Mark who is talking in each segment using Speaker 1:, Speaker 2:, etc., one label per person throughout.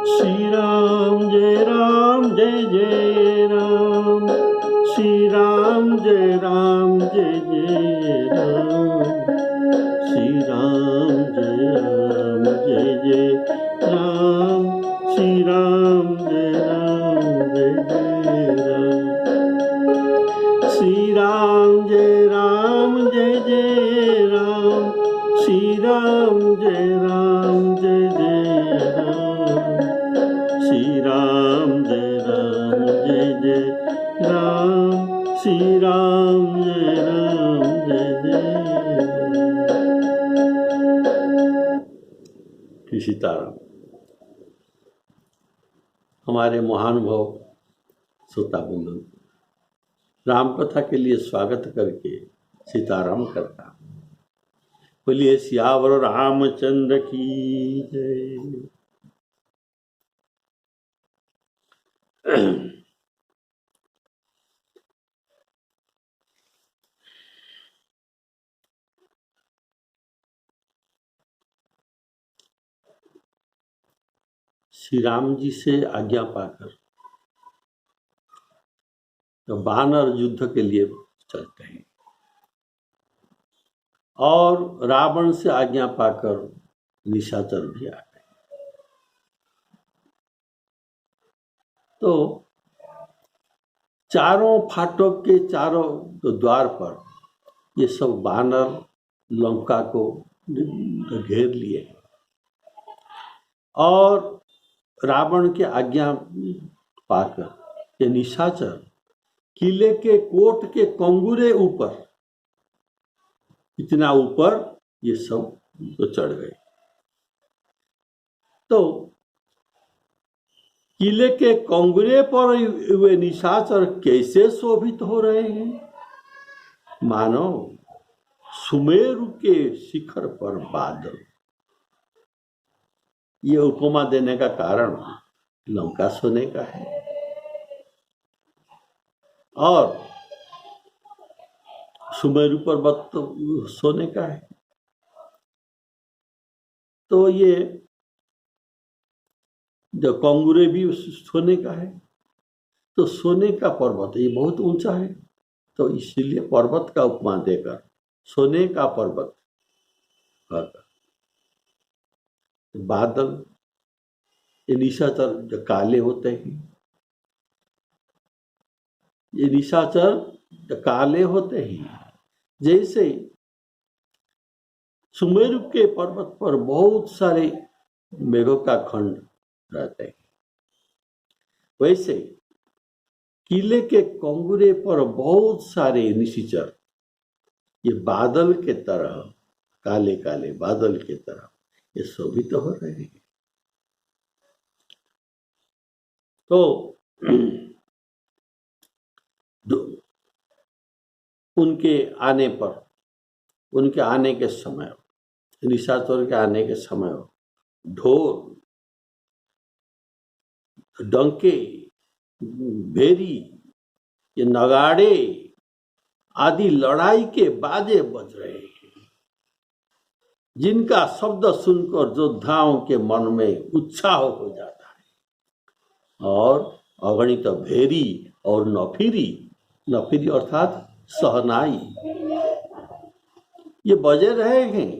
Speaker 1: श्री राम जय जय राम, श्री राम जय जय राम, श्री राम जय जय राम, श्री राम जय जय राम, श्री राम जय जय राम, श्री राम जय जय राम, श्री राम जय जय राम, श्री राम जय जय राम। सीताराम। हमारे महानुभाव श्रोता बंधु राम कथा के लिए स्वागत करके सीताराम करता। बोलिए सियावर रामचंद्र की जय। श्री राम जी से आज्ञा पाकर तो वानर युद्ध के लिए चलते हैं और रावण से आज्ञा पाकर निशाचर भी आ गए। तो चारों फाटक के चारों द्वार पर ये सब वानर लंका को घेर लिए और रावण के आज्ञा पाकर ये निशाचर किले के कोट के कंगूरे ऊपर, इतना ऊपर ये सब तो चढ़ गए। तो किले के कंगूरे पर वे निशाचर कैसे शोभित हो रहे हैं, मानो सुमेरु के शिखर पर बादल। ये उपमा देने का कारण लंका सोने का है और सुमेरु पर्वत सोने का है। तो ये जो कंगूरे भी सोने का है, तो सोने का पर्वत ये बहुत ऊंचा है, तो इसीलिए पर्वत का उपमा देकर सोने का पर्वत। बादल ये निशाचर जो काले होते हैं, ये निशाचर जो काले होते हैं, जैसे सुमेरु के पर्वत पर बहुत सारे मेघों का खंड रहते हैं, वैसे किले के कंगूरे पर बहुत सारे निशाचर ये बादल के तरह, काले काले बादल के तरह ये शोभित तो हो रहे हैं। तो उनके आने पर, उनके आने के समय, निशाचर के आने के समय ढोल, डंके, भेरी, ये नगाड़े आदि लड़ाई के बाजे बज रहे हैं, जिनका शब्द सुनकर योद्धाओं के मन में उत्साह हो जाता है और अगणित भेरी और नफीरी, नफीरी अर्थात सहनाई ये बजे रहे हैं,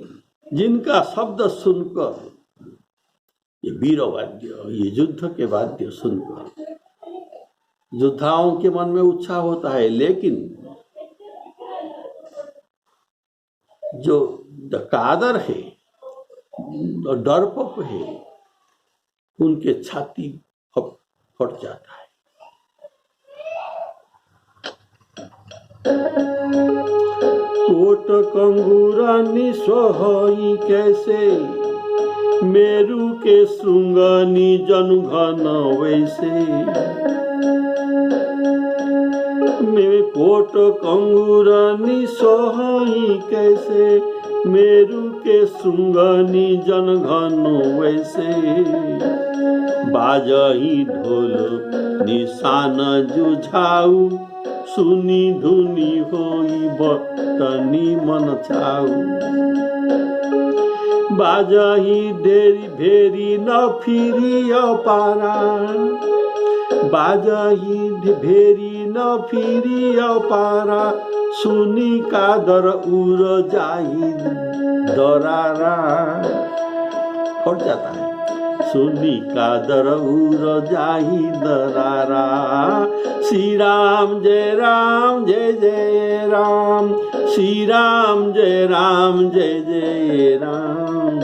Speaker 1: जिनका शब्द सुनकर ये वीर वाद्य, ये युद्ध के वाद्य सुनकर योद्धाओं के मन में उत्साह होता है। लेकिन जो कादर है, डरपोक है, उनके छाती फट जाता है। कोट कंगूरा निसोई कैसे, मेरू के श्रृंगानी जनुघन वैसे। में कोट कंगूरा निसोई कैसे, मेरू के श्रृंगानी जनघन वैसे। बाजही ढोल निशान जुझाऊ, सुनी धुनी होई बटनी मन छाऊ। बाजही ढेरी भेरी न फिरी पारा, बाजही भेरी न फिरी पारा, सुनी कादर उर जाई दरारा। फट जाता है। सुनी कादर उर जाई दरारा, श्री राम जय जय राम, श्री राम जय जय राम,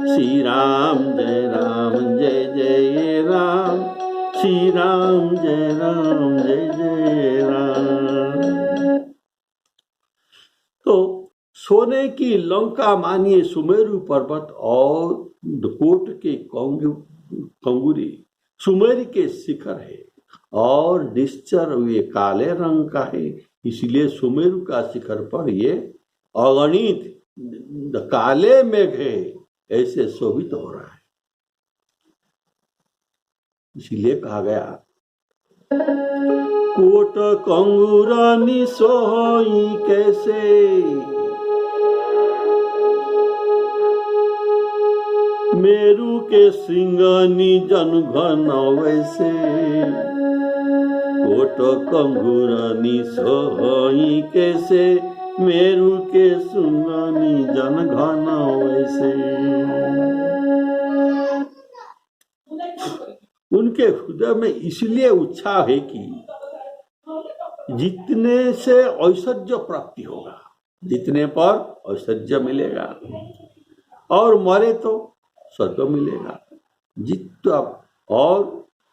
Speaker 1: श्री राम जय जय राम, श्री राम जय जय राम। तो सोने की लंका मानिए सुमेरु पर्वत और कोट के कंगुरी सुमेर के शिखर है और निश्चर वे काले रंग का है, इसलिए सुमेरु का शिखर पर ये अगणित काले मेघ है ऐसे शोभित हो रहा है। इसीलिए कहा गया कोट कंगुरानी सोई कैसे, मेरू के सिंगनी जन घन वैसे, कोट कंगुरानी सोई कैसे, मेरू के सिंगनी जन घन वैसे। उनके हृदय में इसलिए उत्साह है कि जितने से ऐश्वर्य प्राप्ति होगा, जितने पर ऐश्वर्य मिलेगा और मरे तो स्वर्ग मिलेगा, जित और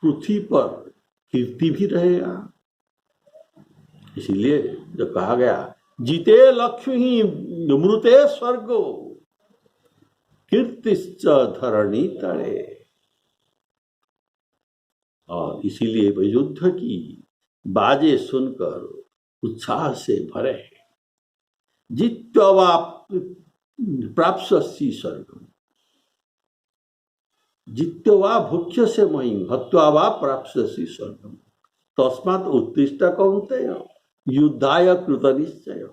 Speaker 1: पृथ्वी पर कीर्ति भी रहेगा। इसलिए जो कहा गया जीते लक्ष्मी ही मृते स्वर्गो, कीर्तिश्च धरणी तड़े। और इसीलिए वे युद्ध की बाजे सुनकर उत्साह से भरे, जित्वा प्राप्स्यसि स्वर्गम, जित्वा भुक्ष्य से महिम, हत्वा वा प्राप्स्यसि स्वर्गम, तस्मात् उत्तिष्ठ कौन्तेय युद्धाय कृतनिश्चय।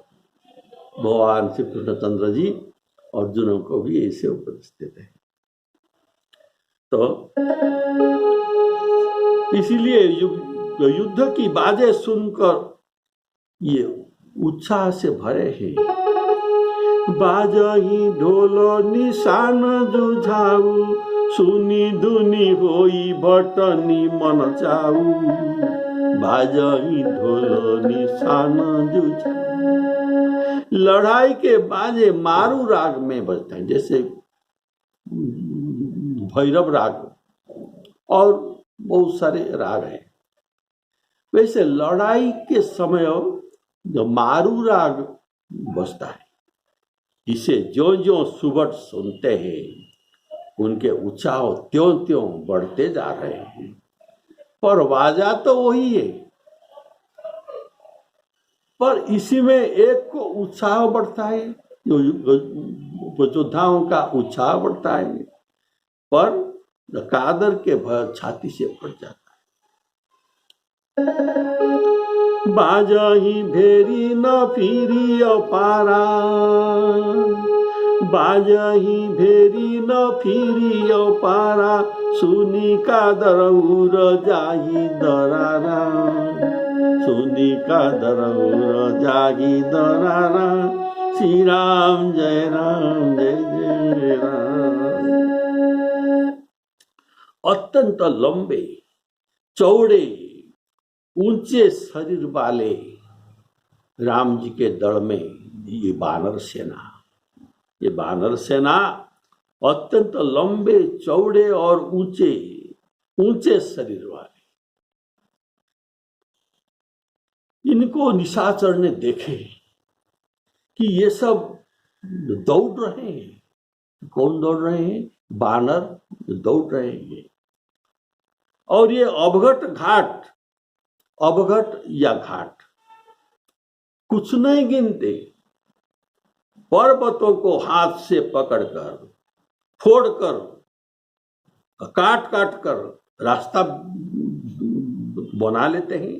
Speaker 1: भगवान श्री कृष्णचंद्र जी अर्जुन को भी ऐसे उपदेश देते हैं। तो इसीलिए युद्ध की बाजें सुनकर ये उत्साह से भरे हैं। बाजही ढोल निशान जुझाऊ, सुनी धुनी होई भटनी मन चाऊ, बाजही ढोल निशान जुझाऊ। लड़ाई के बाजे मारू राग में बजते हैं, जैसे भैरव राग और बहुत सारे राग हैं। वैसे लड़ाई के समय जो मारू राग बजता है, इसे जो जो सुबह सुनते हैं उनके उत्साह त्यों त्यों बढ़ते जा रहे हैं। पर बाजा तो वही है, पर इसी में एक को उत्साह बढ़ता है, जो योद्धाओं का उत्साह बढ़ता है, पर कादर के भय छाती से फट जाता है। बाजही भेरी न फिरी पारा, बाजही भेरी न फिरी पारा, सुनी कादर उर जाही दरारा, सुनी कादर उर जाही दरारा, श्री राम जय जय राम। अत्यंत लंबे चौड़े ऊंचे शरीर वाले राम जी के दल में ये वानर सेना अत्यंत लंबे चौड़े और ऊंचे शरीर वाले। इनको निशाचर ने देखे कि ये सब दौड़ रहे हैं। कौन दौड़ रहे हैं? वानर दौड़ रहे हैं। और ये अवघट या घाट कुछ नहीं गिनते, पर्वतों को हाथ से पकड़कर, फोड़कर, काट कर रास्ता बना लेते हैं।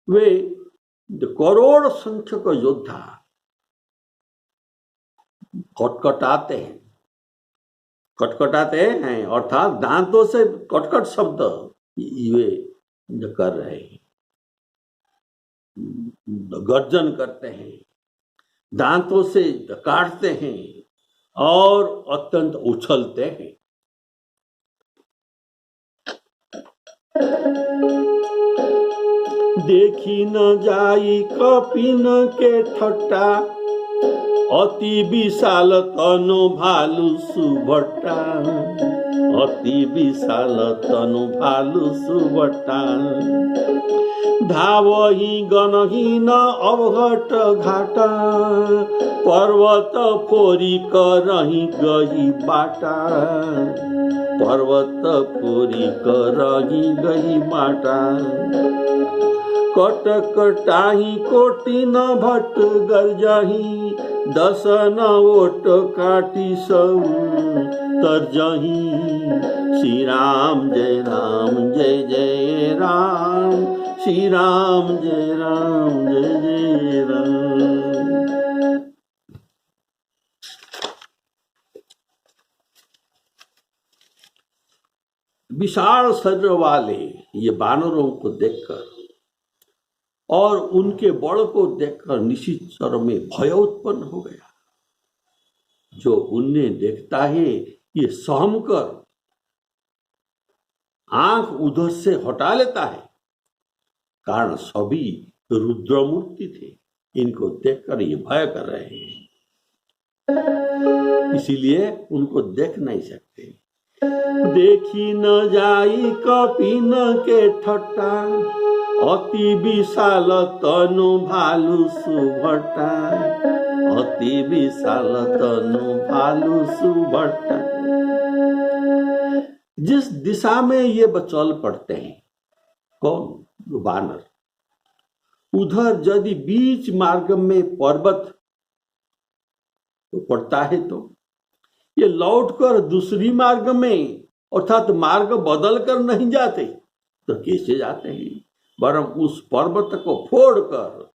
Speaker 1: वे करोड़ संख्यक योद्धा कटकटाते हैं, कटकटाते हैं अर्थात दांतों से कटकट शब्द ये जो कर रहे हैं, गर्जन करते हैं, दांतों से काटते हैं और अत्यंत उछलते हैं। देखी न जाई कपिन के ठट्टा, अति विशाल तनु भालू सुभट्टा, अति विशाल तनु भालू सुभट्टा। धावही गणहीन अवघट घाटा, पर्वत फोरी करही गई बाटा, पर्वत फोरी करही गई बाटा। कटकटाही कोटि न भट गर्जही, दस न ओट काटी सब तरजही। श्री राम जय जय राम, श्री राम जय जय राम। विशाल शरीर वाले ये वानरों को देखकर और उनके बड़ को देखकर निशिचर में भय उत्पन्न हो गया। जो उन्हें देखता है ये सहम कर आंख उधर से हटा लेता है, कारण सभी रुद्रमूर्ति थे, इनको देखकर ये भय कर रहे हैं, इसीलिए उनको देख नहीं सकते। देखी न जाई कपिन के ठट्टा, अति विशाल तनु भालू सुभट्टा, अति विशाल तनु भालू सुभट्टा। जिस दिशा में ये चल पड़ते हैं, कौन? वानर। उधर यदि बीच मार्ग में पर्वत पड़ता है तो ये लौटकर दूसरी मार्ग में अर्थात मार्ग बदल कर नहीं जाते, तो कैसे जाते हैं? वरम उस पर्वत को फोड़कर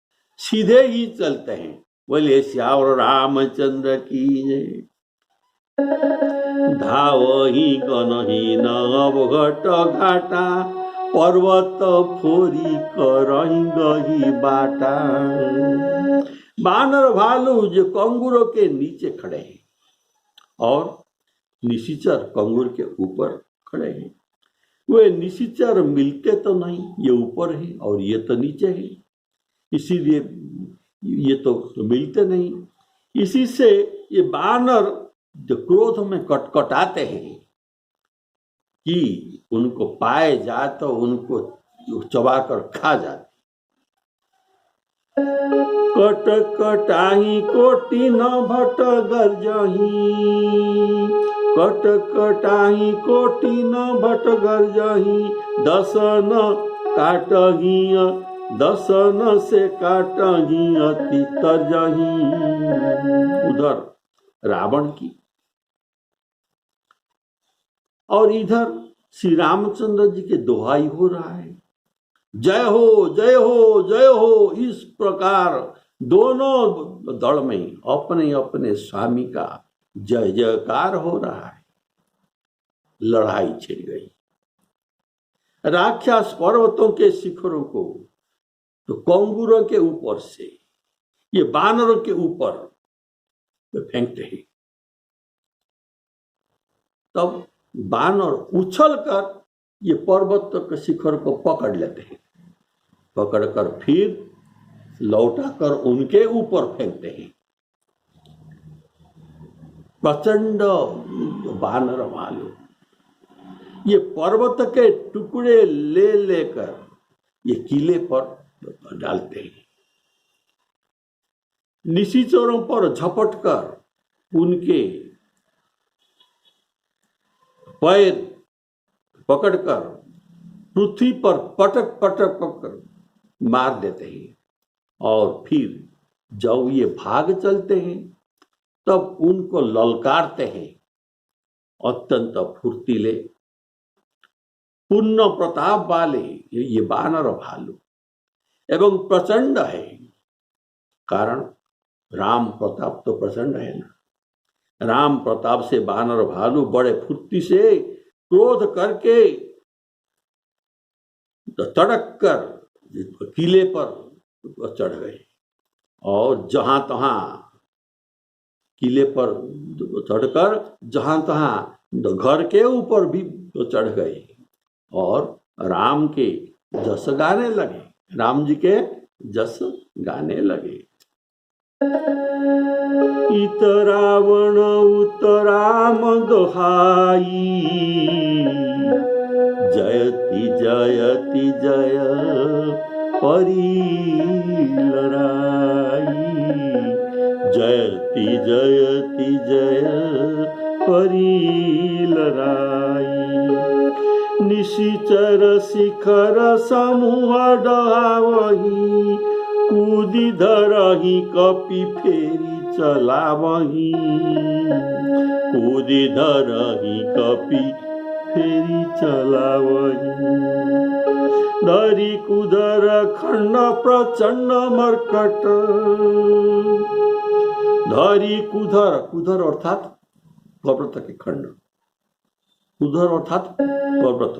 Speaker 1: सीधे ही चलते हैं। बोले श्यावर रामचंद्र की जय। धावही गणहीन अवघट घाटा, पर्वत फोरी करही गही बाटा। बानर भालू जो कंगूरों के नीचे खड़े हैं और निशिचर कंगूर के ऊपर खड़े हैं, वे निशिचर मिलते तो नहीं, ये ऊपर है और ये तो नीचे है, इसीलिए ये तो मिलते नहीं। इसी से ये बानर जो क्रोध में कटकटाते हैं कि उनको पाए जाए तो उनको चबाकर खा जाते। कटकटाही कोटि न भट गर्जही, कटकटाही कोटि न भट गर्जही। दस न काटही, दस न से काटही अति तरजही। उधर रावण की और इधर श्री रामचंद्र जी के दोहाई हो रहा है, जय हो जय हो जय हो। इस प्रकार दोनों दल में अपने अपने स्वामी का जय जयकार हो रहा है। लड़ाई छिड़ गई। राक्षस पर्वतों के शिखरों को तो कंगूरों के ऊपर से ये बानरों के ऊपर फेंकते हैं, तब बानर उछल कर ये पर्वत के शिखर को पकड़ लेते हैं, पकड़कर फिर लौटाकर उनके ऊपर फेंकते हैं। प्रचंड बानर वाले ये पर्वत के टुकड़े ले लेकर ये किले पर डालते हैं। निशिचरों पर झपटकर उनके पैर पकड़कर पृथ्वी पर पटक पटक पकड़ मार देते हैं और फिर जब ये भाग चलते हैं तब उनको ललकारते हैं। अत्यंत फुर्तीले पूर्ण प्रताप वाले ये बानर भालू एवं प्रचंड है, कारण राम प्रताप तो प्रचंड है ना, राम प्रताप से बानर भालू बड़े फुर्ती से क्रोध करके तड़क कर किले पर चढ़ गए और जहां तहां किले पर चढ़कर जहां तहां घर के ऊपर भी चढ़ गए और राम के जस गाने लगे, राम जी के जस गाने लगे। इत रावण उत राम दोहाई, जयति जयति जय परिलराई, जयति जयति जय परिलराई। निशिचर शिखर समूह डहावही, कूदी धरही कपि फेरी चलावही, कूदी धरही कपि फेरी चलावही। धरी कुदर खंड प्रचंड मरकट, धरी कुधर, कुधर अर्थात पर्वत के खंड, कुधर अर्थात पर्वत।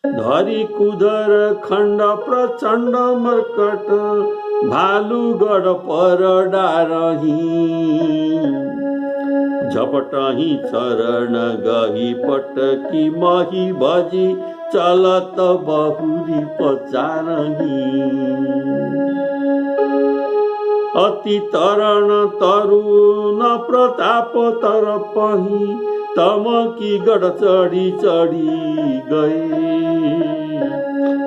Speaker 1: धरी कुधर खंड प्रचंड मरकट, भालूगढ़ पर डारही, झपटही चरण गही पटकी मही भजी, चलत बहुरी पचारही। अति तरण तरुण प्रताप तरपही, तमकी गढ़ चढ़ी चढ़ी गए,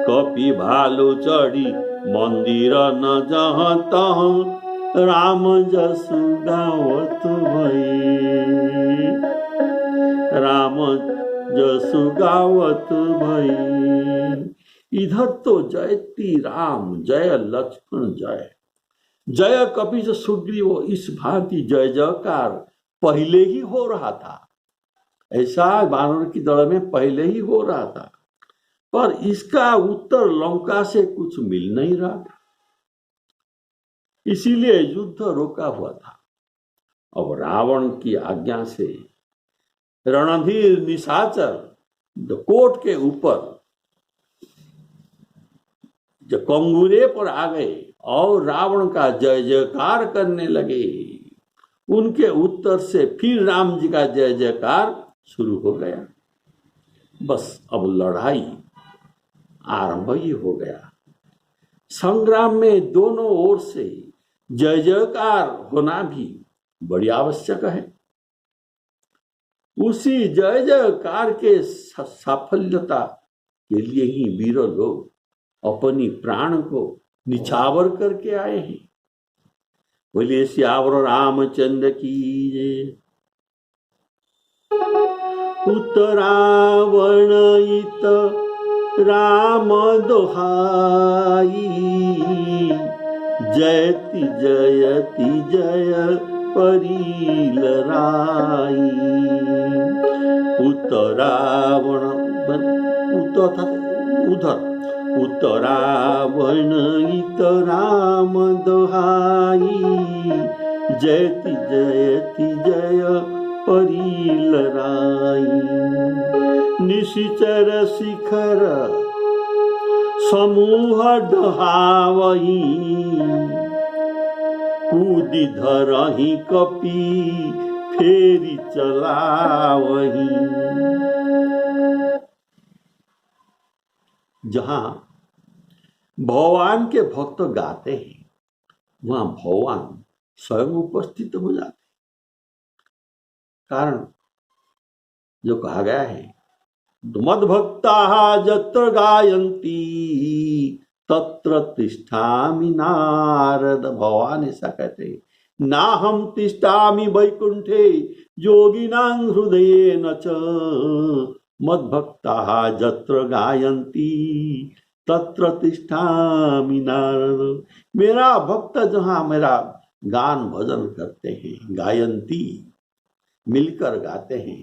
Speaker 1: कपि भालू चढ़ी मंदिर न जहाँ तहाँ, राम जसु गावत भई, राम जसु गावत भई। इधर तो जयति राम जय लक्ष्मण जय, जय कपि सुग्रीव, इस भांति जय जयकार पहले ही हो रहा था। ऐसा वानर की दल में पहले ही हो रहा था, पर इसका उत्तर लंका से कुछ मिल नहीं रहा था, इसीलिए युद्ध रोका हुआ था। अब रावण की आज्ञा से रणधीर निशाचर कोट के ऊपर जो कंगूरे पर आ गए और रावण का जय जयकार करने लगे। उनके उत्तर से फिर राम जी का जय जयकार शुरू हो गया। बस अब लड़ाई आरंभ ही हो गया। संग्राम में दोनों ओर से जय जयकार होना भी बड़ी आवश्यक है। उसी जय जयकार के साफल्यता के लिए ही वीर लोग अपनी प्राण को निछावर करके आए हैं। बोलिए सियावर रामचंद्र की जय। उत्तरावण इत राम दोहाई, जयति जयति जय परिलराई। उत्तरावण उधर, उत्तरावण इत राम दोहाई, जयति जयति जय परिलराई। निशिचर शिखर समूह डहावही, कूदी धरही कपि फेरी चलावही। जहां भगवान के भक्त गाते हैं वहां भगवान स्वयं उपस्थित हो जाते। कारण जो कहा गया है, मद भक्ता जत्र गायन्ति तत्र तिष्ठामि नारद। भगवान ऐसा कहते हैं, ना हम तिष्ठामि वैकुंठे योगिनां हृदयेन च, मद भक्ता जत्र गायन्ति तत्र तिष्ठामि नारद। मेरा भक्त जहां मेरा गान भजन करते हैं, गायन्ति मिलकर गाते हैं,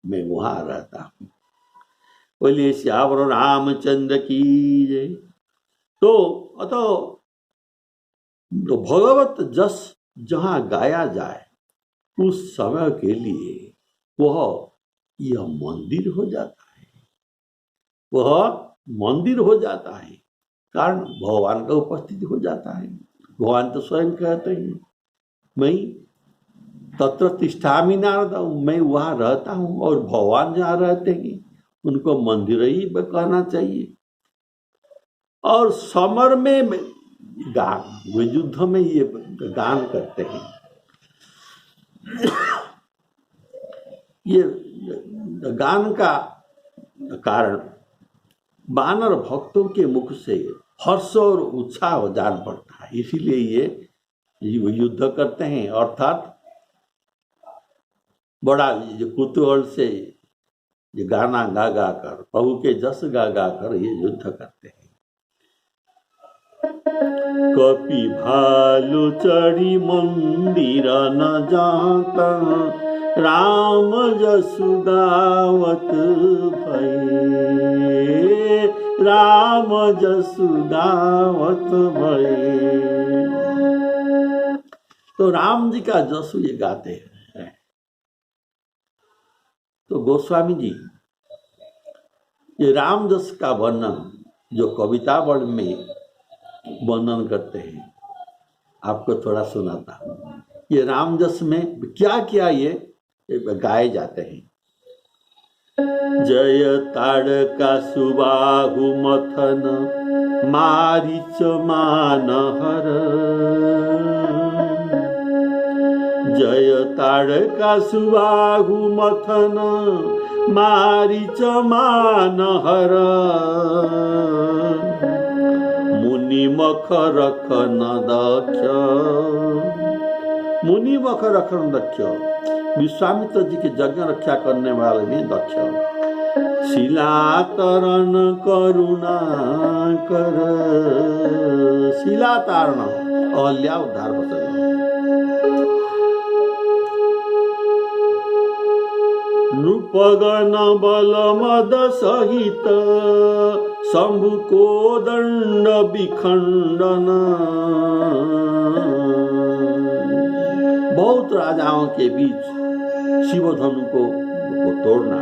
Speaker 1: मैं वहां रहता हूं। बोलिए श्यावर रामचंद्र की जय। तो भगवत जस जहां गाया जाए उस समय के लिए वह यह मंदिर हो जाता है, वह मंदिर हो जाता है। कारण भगवान का उपस्थिति हो जाता है। भगवान तो स्वयं कहते हैं मैं तत्र तिष्ठामि नारद, मैं वहाँ रहता हूँ और भगवान जहाँ रहते हैं उनको मंदिर ही कहना चाहिए। और समर में गान, वे युद्ध में ये गान करते हैं। ये गान का कारण वानर भक्तों के मुख से हर्ष और उत्साह जान पड़ता है, इसीलिए ये युद्ध करते हैं। अर्थात बड़ा कुतूहल से ये गाना गा गा कर, प्रभु के जस गा गा कर ये युद्ध करते हैं। कपि भालू चढ़ी मंदिर न जाता, राम जसु गावत भये, राम जसु गावत भये। तो राम जी का जसु ये गाते हैं। तो गोस्वामी जी ये राम जस का वर्णन जो कविता वर्ण में वर्णन करते हैं, आपको थोड़ा सुनाता हूँ। ये राम जस में क्या क्या ये गाए जाते हैं। जय ताड़का सुबाहु मथन मारीच मानहर, जय ताड़का सुबाहु मथन मारीच मानहर, मुनि मख रखन दक्ष, मुनि मख रखन दक्ष, विश्वामित्र जी के यज्ञ रक्षा करने वाले में दक्ष। शिला तरण करुणा कर, शिला तारण अहल्या उद्धार प्रसंग। नृपगण बल मद सहित शंभु को दंड विखंडन, बहुत राजाओं के बीच शिवधनु को तोड़ना।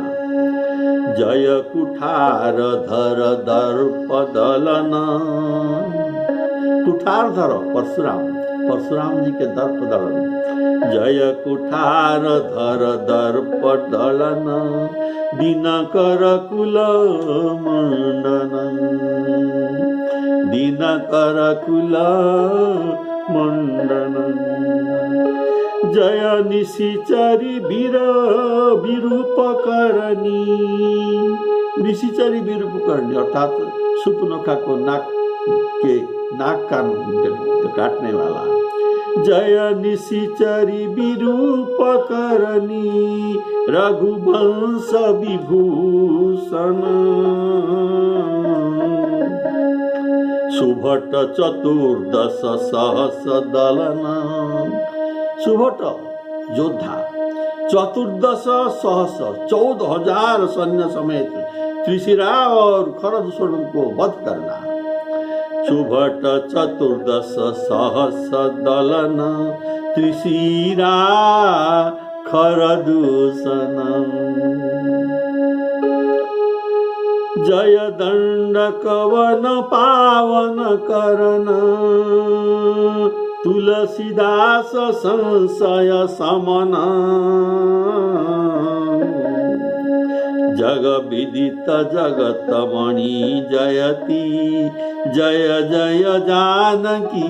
Speaker 1: जय कुठार धर दर्प दलन, कुठार धर परशुराम, परशुराम जी के दर्प दलन। जय कुठार धर दर्प दलन, दिनकर कुल मंडन, दिनकर कुल मंडन। जय निशिचरी वीर विरूपकरणी, निशिचरी विरूपकरणी अर्थात सुपनखा को नाक का काटने वाला। जय निशिचरी विरूपकरणी, रघुवंश विभूषण। सुभट चतुर्दश सहस दलन, सुभट योद्धा 14 सहस 14,000 सैन्य समेत त्रिशिरा और खरदूषण को वध करना। सुभट 14 सहस दलन, त्रिशिरा खरदूषण। जय दंड कवन पावन करन, तुलसीदास संशय समन। जग विदित जगत मणि जयति, जय जय जानकी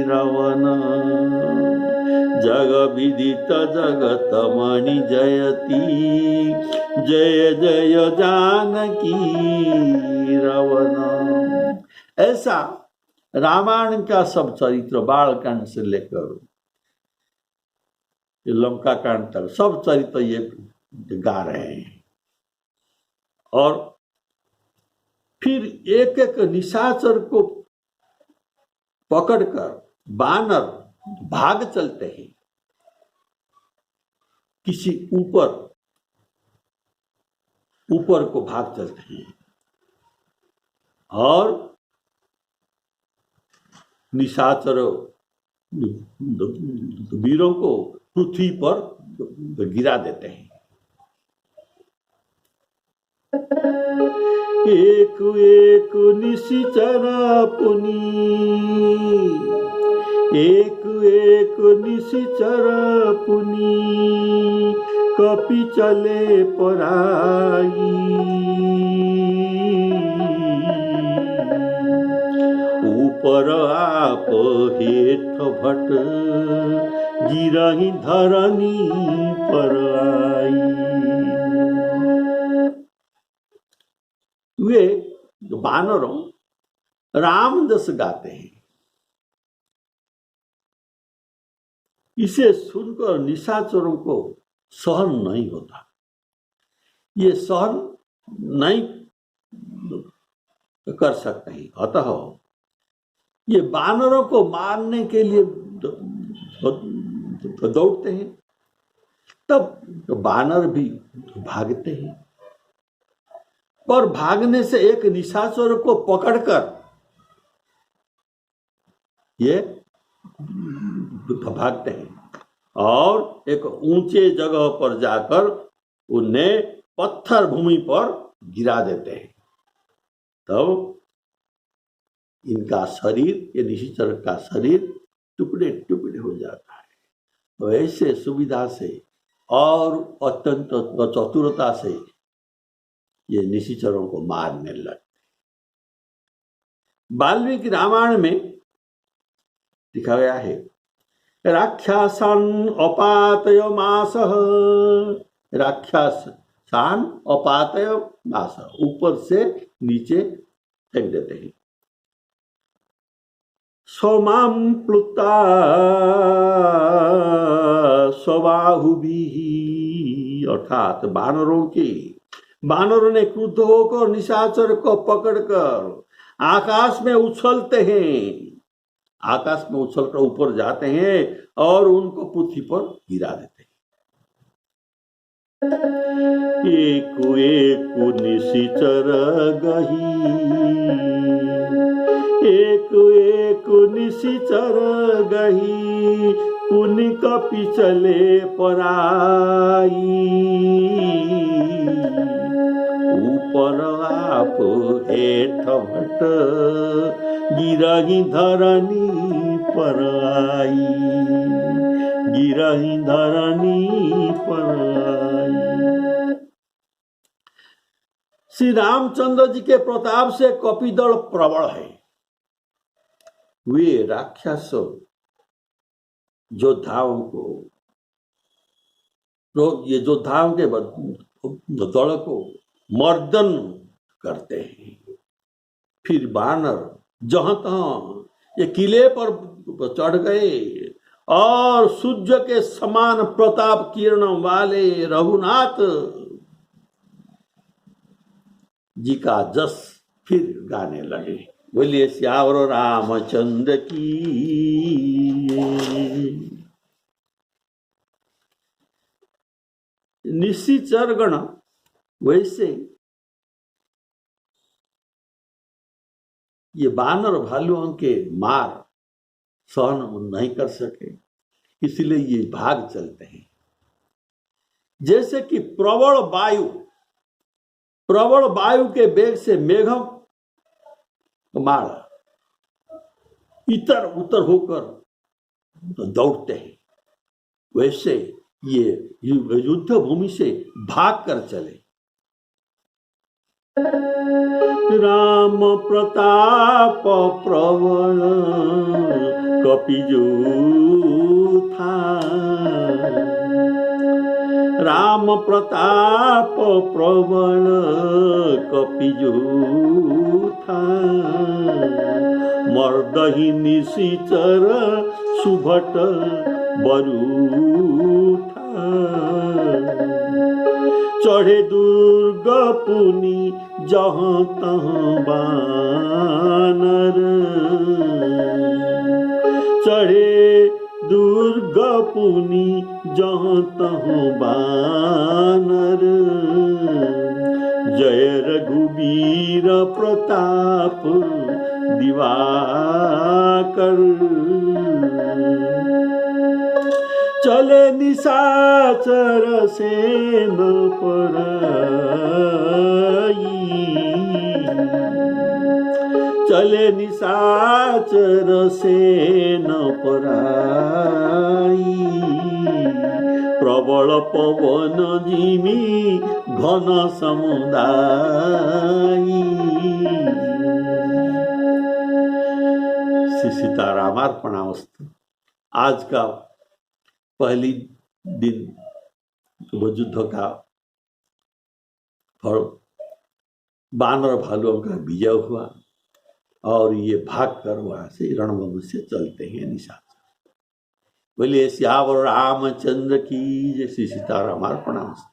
Speaker 1: रवन। जग विदित जगत मणि जयति, जय जय जानकी रवन। ऐसा रामायण का सब चरित्र बालकांड से लेकर लंका कांड तक सब चरित्र ये गा रहे हैं। और फिर एक एक निशाचर को पकड़कर वानर भाग चलते हैं किसी ऊपर को भाग चलते हैं और निशाचर वीरों को पृथ्वी पर गिरा देते हैं। एक एक निशिचर पुनी, एक एक निशिचर पुनी, कपि चले पराई। ऊपर आप हेठ भट, गिरहि धरनी पर आई। वे बानरों राम जस गाते हैं। इसे सुनकर निशाचरों को सहन नहीं होता। ये सहन नहीं कर सकते हैं, अतः ये बानरों को मारने के लिए दौड़ते हैं। तब बानर भी भागते हैं, पर भागने से एक निशाचर को पकड़कर ये भागते हैं और एक ऊंचे जगह पर जाकर उन्हें पत्थर भूमि पर गिरा देते हैं। तब इनका शरीर, ये निशाचर का शरीर टुकड़े टुकड़े हो जाता है। तो ऐसे सुविधा से और अत्यंत चतुरता से ये निशाचरों को मारने लगते। वाल्मीकि रामायण में लिखा गया है, राक्षसान अपातय मासः, राक्षसान अपातय मासः, ऊपर से नीचे फेंक देते हैं। सोमाम प्लुता स्वबाहुभिः, अर्थात बानरों ने क्रुद्ध होकर निशाचर को पकड़कर आकाश में उछलते हैं, आकाश में उछलकर ऊपर जाते हैं और उनको पृथ्वी पर गिरा देते हैं। एक एक निशिचर गही, एक एक निशिचर गही, पुनि कपि चले पराई। ऊपर आप हेठ भट, गिरहि धरनी पर आई। गिरहि धरनी पर आई। श्री रामचंद्र जी के प्रताप से कपिदल प्रबल है। वे राक्षस योद्धाओं को, ये योद्धाओं के दल को मर्दन करते हैं। फिर बानर जहां तहां ये किले पर चढ़ गए और सूर्य के समान प्रताप किरण वाले रघुनाथ जी का जस फिर गाने लगे। बोलिए श्यावर रामचंद्र की। निशिचर गण वैसे ये बानर भालुओं के मार सहन नहीं कर सके, इसलिए ये भाग चलते हैं। जैसे कि प्रबल वायु के वेग से मेघम मार इतर उतर होकर दौड़ते हैं, वैसे ये युद्ध भूमि से भाग कर चले। राम प्रताप प्रबल कपिजू था, राम प्रताप प्रबल कपिजू था, मर्दहि निशिचर सुभट बरूठा। चढ़े दुर्ग पुनि जहाँ तहाँ बानर, चढ़े दुर्ग पुनि जहाँ तहाँ बानर। जय रघुवीर प्रताप दिवाकर, चले निशाचर सेन पराई, चले निशाचर सेन पराई, प्रबल पवन जिमी घन समुदायी। श्री सीतारामार्पणामस्तु। आज का पहली दिन वो युद्ध का वानर भालुओं का विजय हुआ और ये भाग कर वहां से रणभूमि से चलते हैं निशाचर। बोलिए सियावर रामचंद्र की जय। श्री सीतारामार्पणामस्तु।